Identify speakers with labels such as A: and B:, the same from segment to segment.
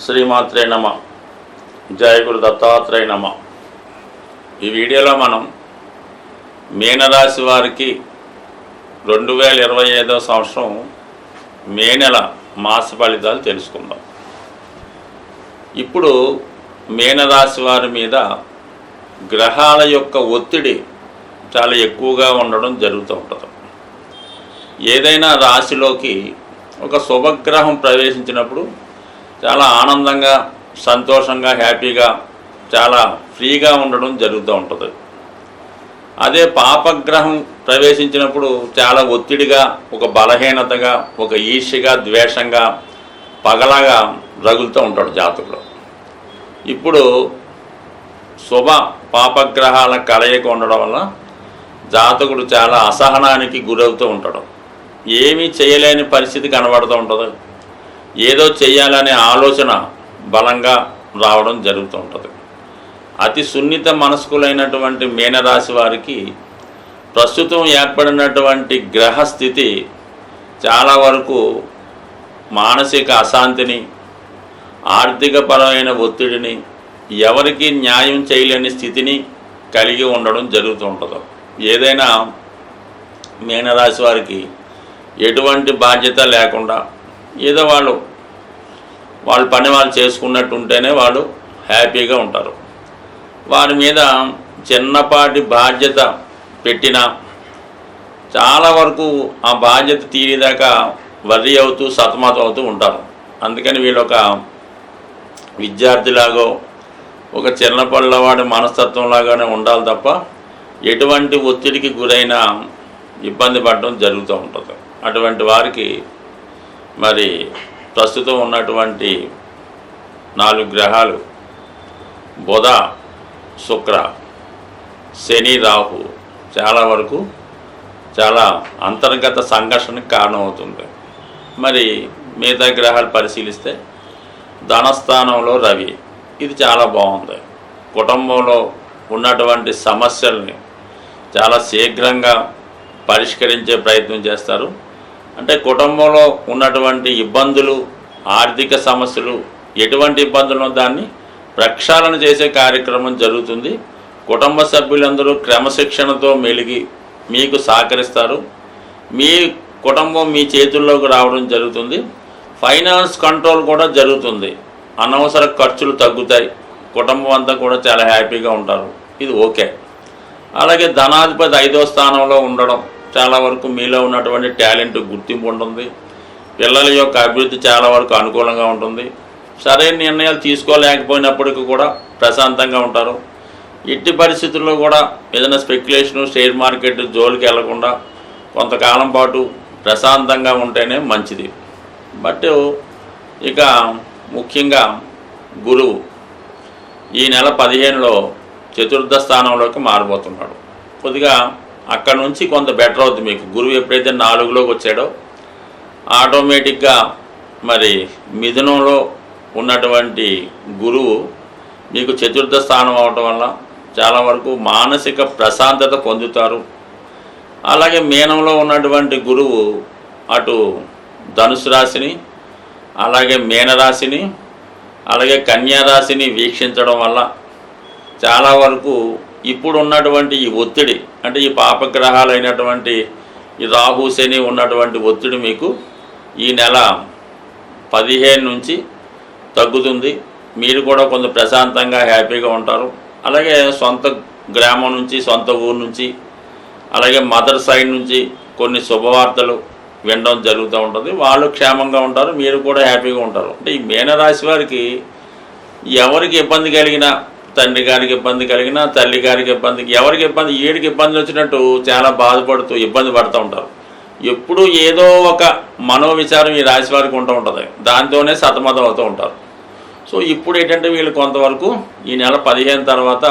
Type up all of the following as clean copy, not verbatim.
A: శ్రీమాత్రే నమ. జయ గురు దత్తాత్రేయ నమ. ఈ వీడియోలో మనం మీనరాశి వారికి 2025వ సంవత్సరం మే నెల మాస ఫలితాలు తెలుసుకుందాం. ఇప్పుడు మీనరాశి వారి మీద గ్రహాల యొక్క ఒత్తిడి చాలా ఎక్కువగా ఉండడం జరుగుతూ ఉంటుంది. ఏదైనా రాశిలోకి ఒక శుభగ్రహం ప్రవేశించినప్పుడు చాలా ఆనందంగా, సంతోషంగా, హ్యాపీగా, చాలా ఫ్రీగా ఉండడం జరుగుతూ ఉంటుంది. అదే పాపగ్రహం ప్రవేశించినప్పుడు చాలా ఒత్తిడిగా, ఒక బలహీనతగా, ఒక ఈర్ష్యగా, ద్వేషంగా, పగలగా రగులుతూ ఉంటాడు జాతకుడు. ఇప్పుడు శుభ పాపగ్రహాల కలయిక ఉండడం వల్ల జాతకుడు చాలా అసహనానికి గురవుతూ ఉంటాడు. ఏమీ చేయలేని పరిస్థితి కనబడుతూ ఉంటుంది. ఏదో చేయాలనే ఆలోచన బలంగా రావడం జరుగుతూ ఉంటుంది. అతి సున్నిత మనస్కులైనటువంటి మీనరాశి వారికి ప్రస్తుతం ఏర్పడినటువంటి గ్రహస్థితి చాలా వరకు మానసిక అశాంతిని, ఆర్థికపరమైన ఒత్తిడిని, ఎవరికి న్యాయం చేయలేని స్థితిని కలిగి ఉండడం జరుగుతూ ఉంటుంది. ఏదైనా మీనరాశి వారికి ఎటువంటి బాధ్యత లేకుండా ఏదో వాళ్ళు పని వాళ్ళు చేసుకున్నట్టు ఉంటేనే వాళ్ళు హ్యాపీగా ఉంటారు. వారి మీద చిన్నపాటి బాధ్యత పెట్టినా చాలా వరకు ఆ బాధ్యత తీరేదాకా వర్రీ అవుతూ సతమతం అవుతూ ఉంటారు. అందుకని వీళ్ళు ఒక విద్యార్థిలాగో, ఒక చిన్నపిల్లవాడి మనస్తత్వంలాగానే ఉండాలి తప్ప ఎటువంటి ఒత్తిడికి గురైనా ఇబ్బంది పడడం జరుగుతూ ఉంటుంది. అటువంటి వారికి మరి ప్రస్తుతం ఉన్నటువంటి 4 గ్రహాలు బుధ, శుక్ర, శని, రాహు చాలా వరకు చాలా అంతర్గత సంఘర్షణకు కారణమవుతుంది. మరి మిగతా గ్రహాలు పరిశీలిస్తే ధనస్థానంలో రవి, ఇది చాలా బాగుంది. కుటుంబంలో ఉన్నటువంటి సమస్యల్ని చాలా శీఘ్రంగా పరిష్కరించే ప్రయత్నం చేస్తారు. అంటే కుటుంబంలో ఉన్నటువంటి ఇబ్బందులు, ఆర్థిక సమస్యలు, ఎటువంటి ఇబ్బందులు దాన్ని ప్రక్షాళన చేసే కార్యక్రమం జరుగుతుంది. కుటుంబ సభ్యులందరూ క్రమశిక్షణతో మెలిగి మీకు సహకరిస్తారు. మీ కుటుంబం మీ చేతుల్లోకి రావడం జరుగుతుంది. ఫైనాన్స్ కంట్రోల్ కూడా జరుగుతుంది. అనవసర ఖర్చులు తగ్గుతాయి. కుటుంబం అంతా కూడా చాలా హ్యాపీగా ఉంటారు. ఇది ఓకే. అలాగే ధనాధిపతి 5వ స్థానంలో ఉండడం చాలా వరకు మీలో ఉన్నటువంటి టాలెంట్ గుర్తింపు ఉంటుంది. పిల్లల యొక్క అభివృద్ధి చాలా వరకు అనుకూలంగా ఉంటుంది. సరైన నిర్ణయాలు తీసుకోలేకపోయినప్పటికీ కూడా ప్రశాంతంగా ఉంటారు. ఎట్టి పరిస్థితుల్లో కూడా ఏదైనా స్పెక్యులేషను, షేర్ మార్కెట్ జోలికి వెళ్లకుండా కొంతకాలం పాటు ప్రశాంతంగా ఉంటేనే మంచిది. బట్ ఇక ముఖ్యంగా గురువు ఈ నెల 15లో చతుర్థ స్థానంలోకి మారబోతున్నాడు. కొద్దిగా అక్కడ నుంచి కొంత బెటర్ అవుతుంది మీకు. గురువు ఎప్పుడైతే 4లోకి వచ్చాడో ఆటోమేటిక్గా మరి మిథునంలో ఉన్నటువంటి గురువు మీకు చతుర్థ స్థానం అవటం వల్ల చాలా వరకు మానసిక ప్రశాంతత పొందుతారు. అలాగే మీనంలో ఉన్నటువంటి గురువు అటు ధనుసు రాశిని, అలాగే మీనరాశిని, అలాగే కన్యా రాశిని వీక్షించడం వల్ల చాలా వరకు ఇప్పుడు ఉన్నటువంటి ఈ ఒత్తిడి, అంటే ఈ పాపగ్రహాలు అయినటువంటి ఈ రాహు, శని ఉన్నటువంటి ఒత్తిడి మీకు ఈ నెల 15 నుంచి తగ్గుతుంది. మీరు కూడా కొంత ప్రశాంతంగా హ్యాపీగా ఉంటారు. అలాగే సొంత గ్రామం నుంచి, సొంత ఊరు నుంచి, అలాగే మదర్ సైడ్ నుంచి కొన్ని శుభవార్తలు వినడం జరుగుతూ ఉంటుంది. వాళ్ళు క్షేమంగా ఉంటారు, మీరు కూడా హ్యాపీగా ఉంటారు. అంటే ఈ మీనరాశి వారికి ఎవరికి ఇబ్బంది కలిగినా, తండ్రి గారికి ఇబ్బంది కలిగినా, తల్లి గారికి ఇబ్బంది, ఎవరికి ఇబ్బంది, ఏడికి ఇబ్బందులు వచ్చినట్టు చాలా బాధపడుతూ ఇబ్బంది పడుతూ ఉంటారు. ఎప్పుడూ ఏదో ఒక మనోవిచారం ఈ రాశి వారికి ఉంటూ ఉంటుంది. దాంతోనే సతమతం అవుతూ ఉంటారు. సో ఇప్పుడు ఏంటంటే వీళ్ళు కొంతవరకు ఈ నెల 15 తర్వాత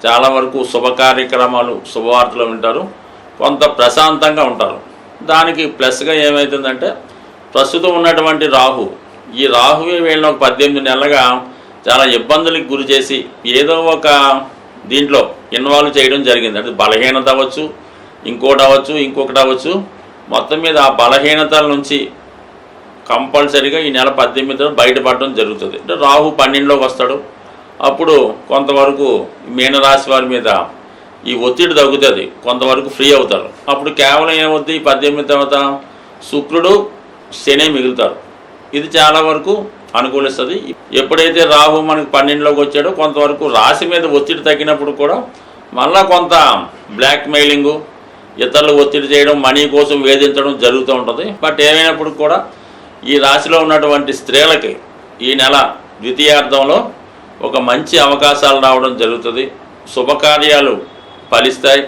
A: చాలా వరకు శుభ కార్యక్రమాలు, శుభవార్తలు వింటారు. కొంత ప్రశాంతంగా ఉంటారు. దానికి ప్లస్గా ఏమవుతుందంటే ప్రస్తుతం ఉన్నటువంటి రాహు, ఈ రాహువే వీళ్ళని ఒక 18 నెలలుగా చాలా ఇబ్బందులకు గురి చేసి ఏదో ఒక దీంట్లో ఇన్వాల్వ్ చేయడం జరిగింది. అంటే బలహీనత అవ్వచ్చు, ఇంకొకటి అవ్వచ్చు. మొత్తం మీద ఆ బలహీనతల నుంచి కంపల్సరీగా ఈ నెల 18 బయటపడడం జరుగుతుంది. అంటే రాహు 12లోకి వస్తాడు. అప్పుడు కొంతవరకు మీనరాశి వారి మీద ఈ ఒత్తిడి తగ్గుతుంది, కొంతవరకు ఫ్రీ అవుతారు. అప్పుడు కేవలం ఏమవుతుంది, 18 తర్వాత శుక్రుడు శని మిగులుతారు. ఇది చాలా వరకు అనుకూలిస్తుంది. ఎప్పుడైతే రాహు మనకి 12లోకి వచ్చాడో కొంతవరకు రాశి మీద ఒత్తిడి తగ్గినప్పుడు కూడా మళ్ళా కొంత బ్లాక్ మెయిలింగు, ఇతరులు ఒత్తిడి చేయడం, మనీ కోసం వేధించడం జరుగుతూ ఉంటుంది. బట్ ఏమైనప్పుడు కూడా ఈ రాశిలో ఉన్నటువంటి స్త్రీలకి ఈ నెల ద్వితీయార్థంలో ఒక మంచి అవకాశాలు రావడం జరుగుతుంది. శుభకార్యాలు ఫలిస్తాయి.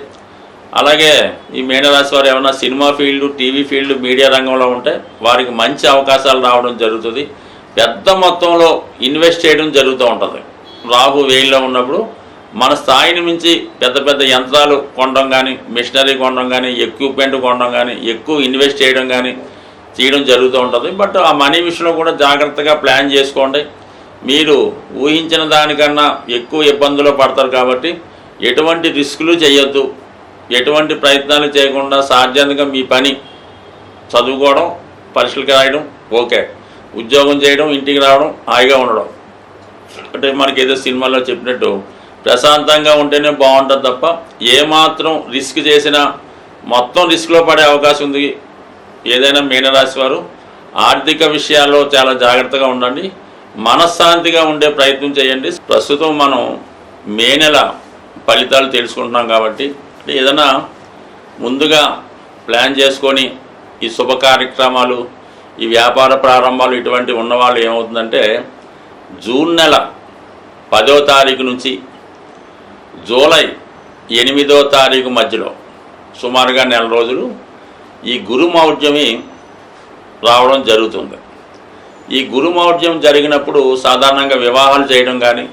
A: అలాగే ఈ మీనరాశి వారు ఏమన్నా cinema field, TV field, media రంగంలో ఉంటే వారికి మంచి అవకాశాలు రావడం జరుగుతుంది. పెద్ద మొత్తంలో ఇన్వెస్ట్ చేయడం జరుగుతూ ఉంటుంది. రాహు వేయిలో ఉన్నప్పుడు మన స్థాయిని మించి పెద్ద పెద్ద యంత్రాలు కొనడం కానీ, మిషనరీ కొనడం కానీ, ఎక్విప్మెంట్ కొనడం కానీ, ఎక్కువ ఇన్వెస్ట్ చేయడం కానీ చేయడం జరుగుతూ ఉంటుంది. బట్ ఆ మనీ విషయంలో కూడా జాగ్రత్తగా ప్లాన్ చేసుకోండి. మీరు ఊహించిన దానికన్నా ఎక్కువ ఇబ్బందులు పడతారు కాబట్టి ఎటువంటి రిస్కులు చేయొద్దు. ఎటువంటి ప్రయత్నాలు చేయకుండా సాధ్యంగా మీ పని చదువుకోవడం, పరీక్షలకు రాయడం, ఓకే, ఉద్యోగం చేయడం, ఇంటికి రావడం, హాయిగా ఉండడం. అంటే మనకి ఏదో సినిమాలో చెప్పినట్టు ప్రశాంతంగా ఉంటేనే బాగుంటుంది తప్ప ఏమాత్రం రిస్క్ చేసినా మొత్తం రిస్క్లో పడే అవకాశం ఉంది. ఏదైనా మీనరాశి వారు ఆర్థిక విషయాల్లో చాలా జాగ్రత్తగా ఉండండి. మనశ్శాంతిగా ఉండే ప్రయత్నం చేయండి. ప్రస్తుతం మనం మే నెల ఫలితాలు తెలుసుకుంటున్నాం కాబట్టి ఏదైనా ముందుగా ప్లాన్ చేసుకొని ఈ శుభ కార్యక్రమాలు, ఈ వ్యాపార ప్రారంభాలు ఇటువంటివి ఉన్నవాళ్ళు ఏమవుతుందంటే జూన్ నెల 10వ తారీఖు నుంచి జూలై 8వ తారీఖు మధ్యలో సుమారుగా నెల రోజులు ఈ గురుమౌఢ్యమి రావడం జరుగుతుంది. ఈ గురుమౌఢ్యం జరిగినప్పుడు సాధారణంగా వివాహాలు చేయడం కానీ,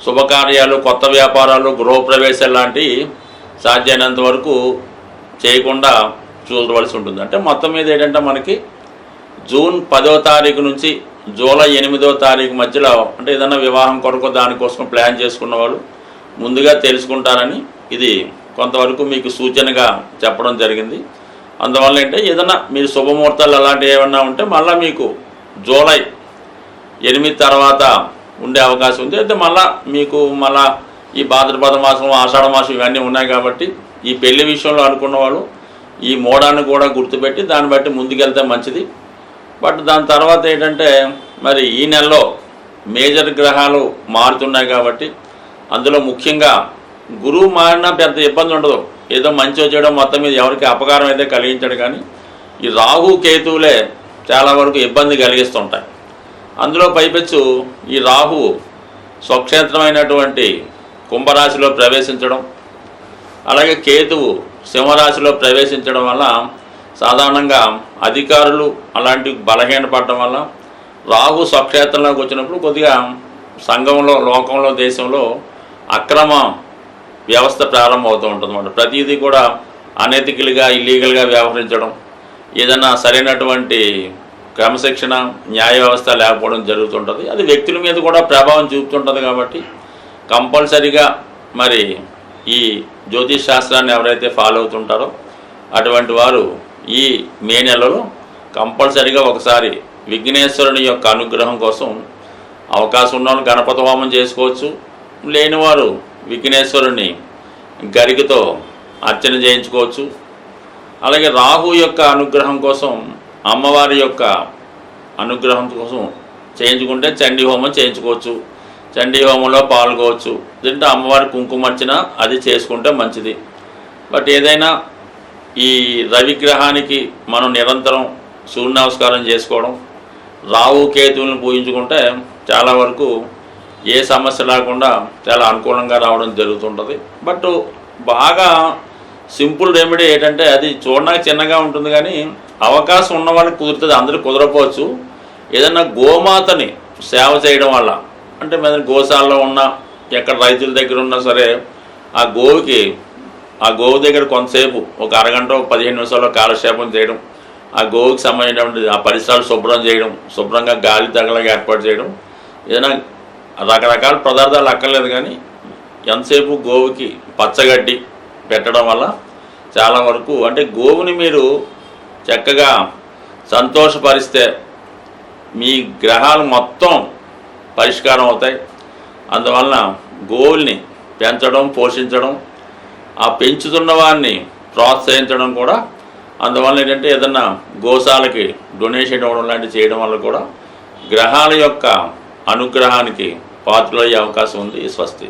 A: శుభకార్యాలు, కొత్త వ్యాపారాలు, గృహప్రవేశాలు లాంటివి సాధ్యమైనంత వరకు చేయకుండా చూడవలసి ఉంటుంది. అంటే మొత్తం మీద ఏంటంటే మనకి జూన్ 10వ తారీఖు నుంచి జూలై 8వ తారీఖు మధ్యలో అంటే ఏదైనా వివాహం కొరకు దానికోసం ప్లాన్ చేసుకున్న వాళ్ళు ముందుగా తెలుసుకుంటారని ఇది కొంతవరకు మీకు సూచనగా చెప్పడం జరిగింది. అందువల్ల ఏంటంటే ఏదైనా మీరు శుభముహూర్తాలు అలాంటివి ఏమన్నా ఉంటే మళ్ళీ మీకు జూలై 8 తర్వాత ఉండే అవకాశం ఉంది. అయితే మళ్ళీ మీకు మళ్ళీ ఈ భాద్రపద మాసం, ఆషాఢ మాసం ఇవన్నీ ఉన్నాయి కాబట్టి ఈ పెళ్లి విషయంలో అనుకున్న వాళ్ళు ఈ మోడాన్ని కూడా గుర్తుపెట్టి దాన్ని బట్టి ముందుకెళ్తే మంచిది. బట్ దాని తర్వాత ఏంటంటే మరి ఈ నెలలో మేజర్ గ్రహాలు మారుతున్నాయి కాబట్టి అందులో ముఖ్యంగా గురువు మారినా పెద్ద ఇబ్బంది ఉండదు. ఏదో మంచి వచ్చేయడం మొత్తం మీద ఎవరికి అపకారం అయితే కలిగించాడు. కానీ ఈ రాహు కేతువులే చాలా వరకు ఇబ్బంది కలిగిస్తుంటాయి. అందులో పైపెచ్చు ఈ రాహు స్వక్షేత్రమైనటువంటి కుంభరాశిలో ప్రవేశించడం, అలాగే కేతువు సింహరాశిలో ప్రవేశించడం వల్ల సాధారణంగా అధికారులు అలాంటి బలహీనపడటం వల్ల రాహు స్వక్షేత్రంలోకి వచ్చినప్పుడు కొద్దిగా సంఘంలో, లోకంలో, దేశంలో అక్రమ వ్యవస్థ ప్రారంభమవుతూ ఉంటుంది అన్నమాట. ప్రతిదీ కూడా అనెతికల్గా, ఇల్లీగల్గా వ్యవహరించడం, ఏదైనా సరైనటువంటి క్రమశిక్షణ, న్యాయ వ్యవస్థ లేకపోవడం జరుగుతుంటుంది. అది వ్యక్తుల మీద కూడా ప్రభావం చూపుతుంటుంది. కాబట్టి కంపల్సరీగా మరి ఈ జ్యోతిష్ శాస్త్రాన్ని ఎవరైతే ఫాలో అవుతుంటారో అటువంటి వారు ఈ మే నెలలో కంపల్సరీగా ఒకసారి విఘ్నేశ్వరుని యొక్క అనుగ్రహం కోసం అవకాశం ఉన్నవాళ్ళు గణపతి హోమం చేసుకోవచ్చు. లేనివారు విఘ్నేశ్వరుని గరికతో అర్చన చేయించుకోవచ్చు. అలాగే రాహు యొక్క అనుగ్రహం కోసం, అమ్మవారి యొక్క అనుగ్రహం కోసం చేయించుకుంటే చండీ హోమం చేయించుకోవచ్చు. చండీ హోమంలో పాల్గొవచ్చు. దీంట్లో అమ్మవారి కుంకుమర్చన అది చేసుకుంటే మంచిది. బట్ ఏదైనా ఈ రవిగ్రహానికి మనం నిరంతరం సూర్య నమస్కారం చేసుకోవడం, రాహు కేతువులను పూజించుకుంటే చాలా వరకు ఏ సమస్య లేకుండా చాలా అనుకూలంగా రావడం జరుగుతుంటుంది. బట్ బాగా సింపుల్ రెమెడీ ఏంటంటే అది చూడడానికి చిన్నగా ఉంటుంది కానీ అవకాశం ఉన్న వాళ్ళకి కుదురుతుంది, అందరూ కుదరపోవచ్చు. ఏదన్నా గోమాతని సేవ చేయడం వల్ల, అంటే మన గోశాలలో ఉన్న, ఎక్కడ రైతుల దగ్గర ఉన్నా సరే ఆ గోవు దగ్గర కొంతసేపు ఒక అరగంట, 15 నిమిషాల్లో కాలక్షేపం చేయడం, ఆ గోవుకి సంబంధించినటువంటి ఆ పరిసరాలు శుభ్రం చేయడం, శుభ్రంగా గాలి తగలగా ఏర్పాటు చేయడం, ఏదైనా రకరకాల పదార్థాలు అక్కర్లేదు కానీ ఎంతసేపు గోవుకి పచ్చగడ్డి పెట్టడం వల్ల చాలా వరకు అంటే గోవుని మీరు చక్కగా సంతోషపరిస్తే మీ గ్రహాలు మొత్తం పరిష్కారం అవుతాయి. అందువలన గోవుల్ని పెంచడం, పోషించడం, ఆ పెంచుతున్న వారిని ప్రోత్సహించడం కూడా, అందువల్ల ఏంటంటే ఏదన్నా గోశాలకి డొనేషన్ ఇవ్వడం లాంటివి చేయడం వల్ల కూడా గ్రహాల యొక్క అనుగ్రహానికి పాత్రలయ్యే అవకాశం ఉంది. స్వస్తి.